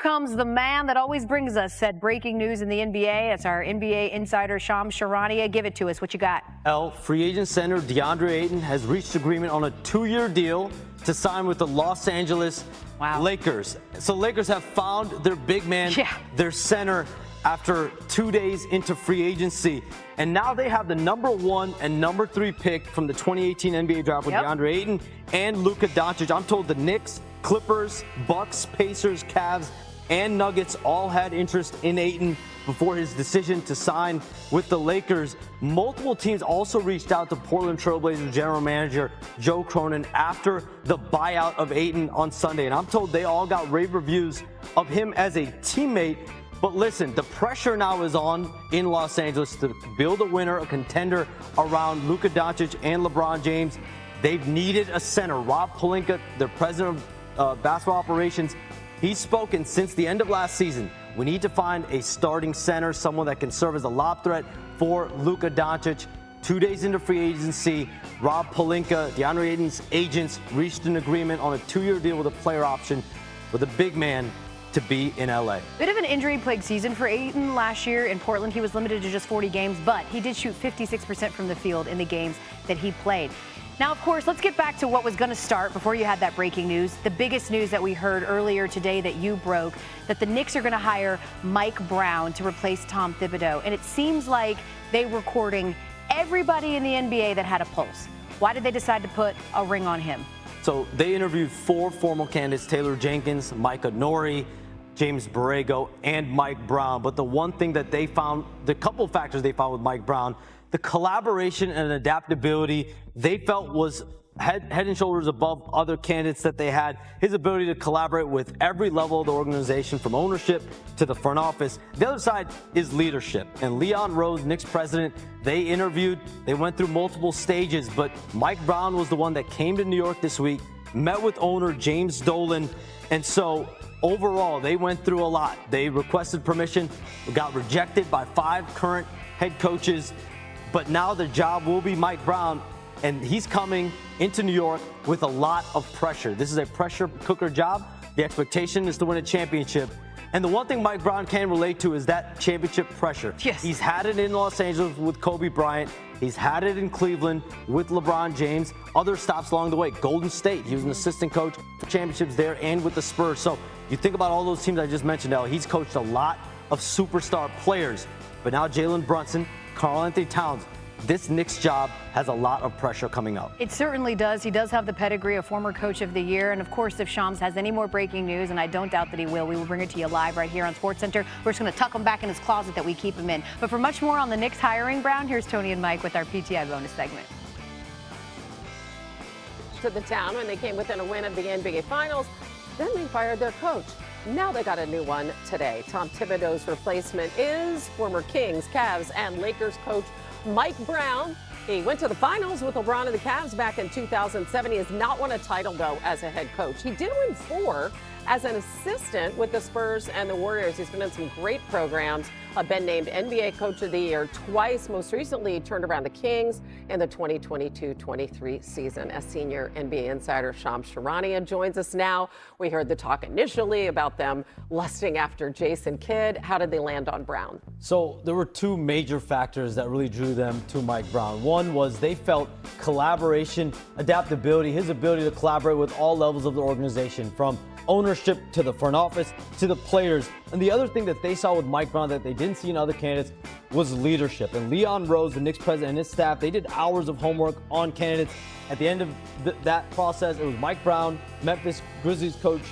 Comes the man that always brings us said breaking news in the NBA. It's our NBA insider, Shams Charania. Give it to us. What you got? Free agent center Deandre Ayton has reached agreement on a 2-year deal to sign with the Los Angeles Lakers. So Lakers have found their big man, their center, after 2 days into free agency. And now they have the #1 and #3 pick from the 2018 NBA draft with Deandre Ayton and Luka Doncic. I'm told the Knicks, Clippers, Bucks, Pacers, Cavs, and Nuggets all had interest in Ayton before his decision to sign with the Lakers. Multiple teams also reached out to Portland Trailblazers general manager Joe Cronin after the buyout of Ayton on Sunday. And I'm told they all got rave reviews of him as a teammate. But listen, the pressure now is on in Los Angeles to build a winner, a contender around Luka Doncic and LeBron James. They've needed a center. Rob Pelinka, their president of basketball operations, he's spoken since the end of last season. We need to find a starting center, someone that can serve as a lob threat for Luka Doncic. 2 days into free agency, Rob Pelinka, DeAndre Ayton's agents, reached an agreement on a 2-year deal with a player option for the big man to be in LA. Bit of an injury-plagued season for Ayton last year in Portland. He was limited to just 40 games, but he did shoot 56% from the field in the games that he played. Now, of course, let's get back to what was going to start before you had that breaking news. The biggest news that we heard earlier today that you broke, that the Knicks are going to hire Mike Brown to replace Tom Thibodeau. And it seems like they were courting everybody in the NBA that had a pulse. Why did they decide to put a ring on him? So they interviewed 4 formal candidates: Taylor Jenkins, Micah Nori, James Borrego, and Mike Brown. But the one thing that they found, the couple factors they found with Mike Brown, the collaboration and adaptability they felt was head and shoulders above other candidates that they had. His ability to collaborate with every level of the organization, from ownership to the front office. The other side is leadership. And Leon Rose, Knicks president, they interviewed, they went through multiple stages, but Mike Brown was the one that came to New York this week, met with owner James Dolan, and so overall, they went through a lot. They requested permission, got rejected by 5 current head coaches, but now the job will be Mike Brown, and he's coming into New York with a lot of pressure. This is a pressure cooker job. The expectation is to win a championship. And the one thing Mike Brown can relate to is that championship pressure. Yes. He's had it in Los Angeles with Kobe Bryant. He's had it in Cleveland with LeBron James. Other stops along the way. Golden State, he was an assistant coach for championships there and with the Spurs. So you think about all those teams I just mentioned, he's coached a lot of superstar players. But now Jalen Brunson, Karl Anthony Towns, this Knicks job has a lot of pressure coming up. It certainly does. He does have the pedigree of former coach of the year. And of course, if Shams has any more breaking news, and I don't doubt that he will, we will bring it to you live right here on SportsCenter. We're just going to tuck him back in his closet that we keep him in. But for much more on the Knicks hiring, Brown, here's Tony and Mike with our PTI bonus segment. To the town when they came within a win of the NBA Finals, then they fired their coach. Now they got a new one today. Tom Thibodeau's replacement is former Kings, Cavs, and Lakers coach Mike Brown. He went to the finals with LeBron and the Cavs back in 2007. He has not won a title, though, as a head coach. He did win 4 as an assistant with the Spurs and the Warriors. He's been in some great programs. Been named NBA Coach of the Year twice. Most recently, he turned around the Kings in the 2022-23 season. As senior NBA insider Shams Charania joins us now. We heard the talk initially about them lusting after Jason Kidd. How did they land on Brown? So there were 2 major factors that really drew them to Mike Brown. One was they felt collaboration, adaptability, his ability to collaborate with all levels of the organization, from ownership to the front office to the players. And the other thing that they saw with Mike Brown that they didn't see in other candidates was leadership. And Leon Rose, the Knicks president, and his staff, they did hours of homework on candidates. At the end of that process, it was Mike Brown, Memphis Grizzlies coach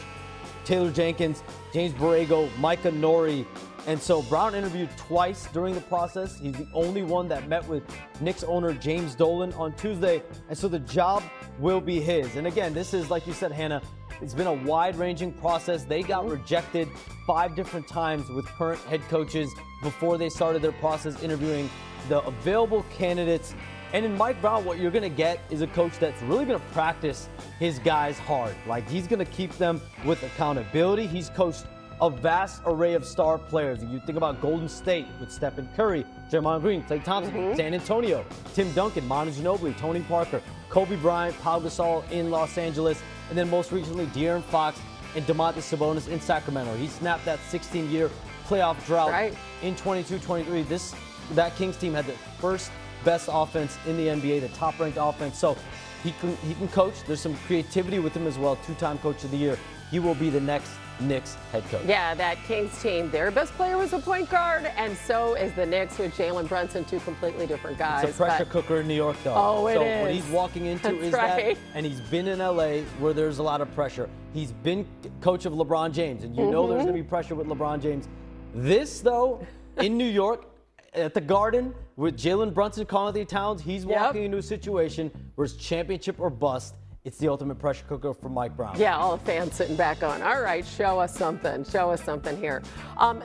Taylor Jenkins, James Borrego, Micah Nori. And so Brown interviewed twice during the process. He's the only one that met with Knicks owner James Dolan on Tuesday. And so the job will be his. And again, this is, like you said, Hannah, it's been a wide-ranging process. They got rejected 5 different times with current head coaches before they started their process interviewing the available candidates. And in Mike Brown, what you're going to get is a coach that's really going to practice his guys hard. Like, he's going to keep them with accountability. He's coached a vast array of star players. You think about Golden State with Stephen Curry, Draymond Green, Klay Thompson, San Antonio, Tim Duncan, Manu Ginobili, Tony Parker, Kobe Bryant, Pau Gasol in Los Angeles, and then most recently De'Aaron Fox and Domantas Sabonis in Sacramento. He snapped that 16-year playoff drought in 22-23. That Kings team had the first best offense in the NBA, the top-ranked offense. So he can coach. There's some creativity with him as well. Two-time Coach of the Year. He will be the next Knicks head coach. Yeah, that Kings team, their best player was a point guard, and so is the Knicks with Jalen Brunson, two completely different guys. It's a pressure cooker in New York, though. Oh, it is. So what he's walking into is that, and he's been in LA where there's a lot of pressure. He's been coach of LeBron James, and you know there's going to be pressure with LeBron James. This, though, in New York, at the Garden, with Jalen Brunson calling the Towns, he's walking into a situation where it's championship or bust. It's the ultimate pressure cooker for Mike Brown. Yeah, all the fans sitting back on. All right, show us something. Show us something here.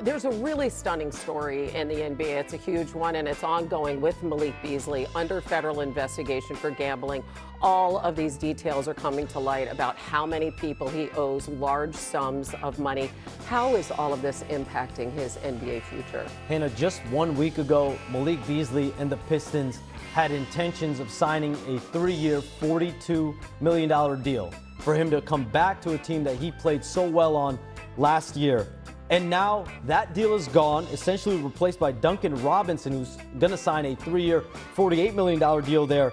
There's a really stunning story in the NBA. It's a huge one, and it's ongoing with Malik Beasley under federal investigation for gambling. All of these details are coming to light about how many people he owes large sums of money. How is all of this impacting his NBA future? Hannah, just 1 week ago, Malik Beasley and the Pistons had intentions of signing a 3-year, $42 million deal for him to come back to a team that he played so well on last year. And now that deal is gone, essentially replaced by Duncan Robinson, who's going to sign a 3-year, $48 million deal there.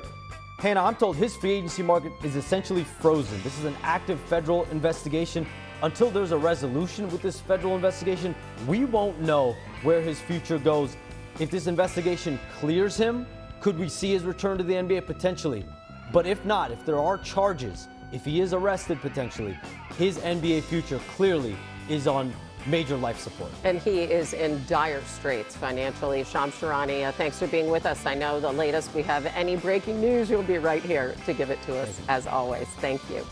Hannah, I'm told his free agency market is essentially frozen. This is an active federal investigation. Until there's a resolution with this federal investigation, we won't know where his future goes. If this investigation clears him, could we see his return to the NBA? Potentially. But if not, if there are charges, if he is arrested potentially, his NBA future clearly is on major life support. And he is in dire straits financially. Shams Charania, thanks for being with us. I know the latest we have any breaking news, you'll be right here to give it to us as always. Thank you.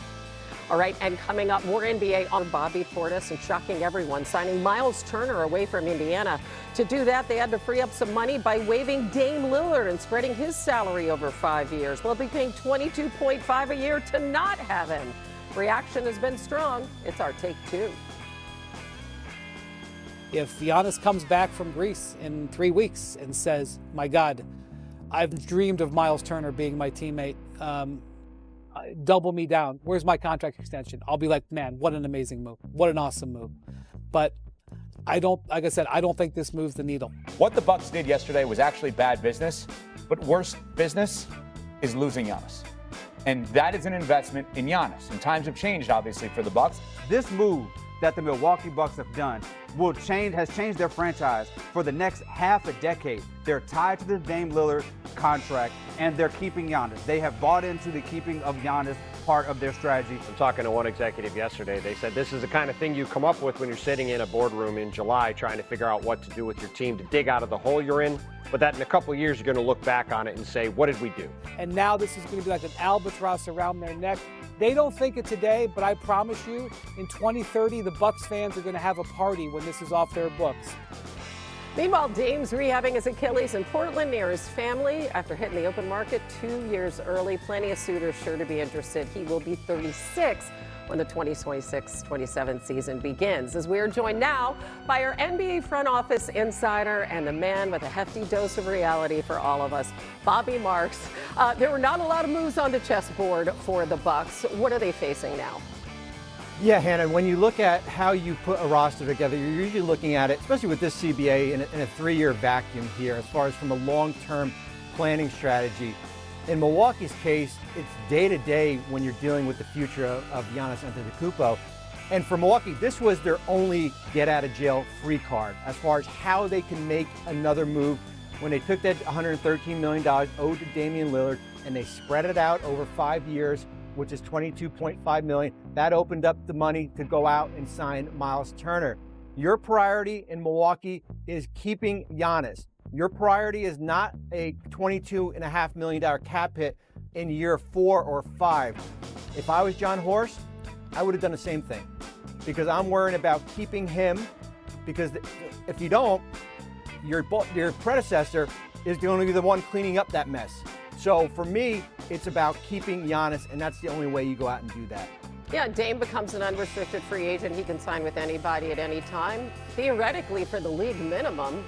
All right, and coming up, more NBA on Bobby Portis and shocking everyone, signing Miles Turner away from Indiana. To do that, they had to free up some money by waiving Dame Lillard and spreading his salary over 5 years. They'll be paying $22.5 a year to not have him. Reaction has been strong. It's our take two. If Giannis comes back from Greece in 3 weeks and says, my God, I've dreamed of Miles Turner being my teammate, double me down. Where's my contract extension? I'll be like, man, what an amazing move. What an awesome move. But I don't, like I said, I don't think this moves the needle. What the Bucks did yesterday was actually bad business, but worse business is losing Giannis. And that is an investment in Giannis. And times have changed, obviously, for the Bucks. This move that the Milwaukee Bucks have done has changed their franchise for the next half a decade. They're tied to the Dame Lillard contract, and they're keeping Giannis. They have bought into the keeping of Giannis part of their strategy. I'm talking to one executive yesterday. They said this is the kind of thing you come up with when you're sitting in a boardroom in July trying to figure out what to do with your team to dig out of the hole you're in. But that in a couple of years, you're going to look back on it and say, what did we do? And now this is going to be like an albatross around their neck. They don't think it today, but I promise you, in 2030, the Bucks fans are going to have a party when this is off their books. Meanwhile, Dame's rehabbing his Achilles in Portland near his family after hitting the open market 2 years early. Plenty of suitors sure to be interested. He will be 36 when the 2026-27 season begins. As we are joined now by our NBA front office insider and the man with a hefty dose of reality for all of us, Bobby Marks. There were not a lot of moves on the chessboard for the Bucks. What are they facing now? Yeah, Hannah, when you look at how you put a roster together, you're usually looking at it, especially with this CBA, in a 3-year vacuum here, as far as from a long-term planning strategy. In Milwaukee's case, it's day-to-day when you're dealing with the future of Giannis Antetokounmpo. And for Milwaukee, this was their only get-out-of-jail-free card as far as how they can make another move when they took that $113 million owed to Damian Lillard and they spread it out over 5 years, which is $22.5 million. That opened up the money to go out and sign Miles Turner. Your priority in Milwaukee is keeping Giannis. Your priority is not a $22.5 million cap hit in year 4 or 5. If I was John Horst, I would have done the same thing because I'm worrying about keeping him, because if you don't, your predecessor is going to be the one cleaning up that mess. So for me, it's about keeping Giannis, and that's the only way you go out and do that. Yeah, Dame becomes an unrestricted free agent. He can sign with anybody at any time, theoretically for the league minimum,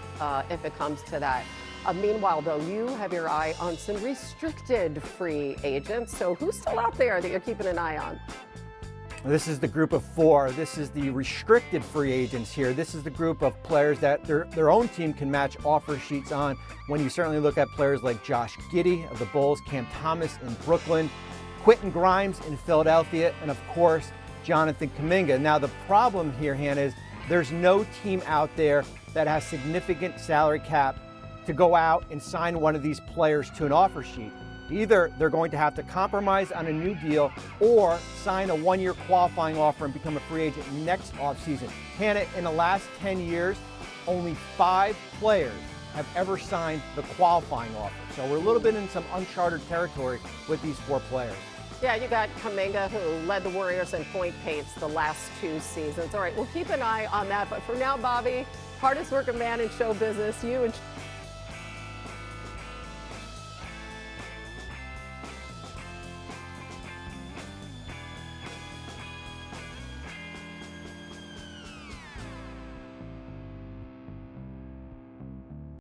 if it comes to that. Meanwhile, though, you have your eye on some restricted free agents. So who's still out there that you're keeping an eye on? This is the group of 4. This is the restricted free agents here. This is the group of players that their own team can match offer sheets on. When you certainly look at players like Josh Giddey of the Bulls, Cam Thomas in Brooklyn, Quentin Grimes in Philadelphia, and of course, Jonathan Kuminga. Now the problem here, Hannah, is there's no team out there that has significant salary cap to go out and sign one of these players to an offer sheet. Either they're going to have to compromise on a new deal or sign a 1-year qualifying offer and become a free agent next offseason. Hannah, in the last 10 years, only 5 players have ever signed the qualifying offer. So we're a little bit in some uncharted territory with these 4 players. Yeah, you got Kuminga, who led the Warriors in point pace the last 2 seasons. All right, we'll keep an eye on that. But for now, Bobby, hardest working man in show business, you and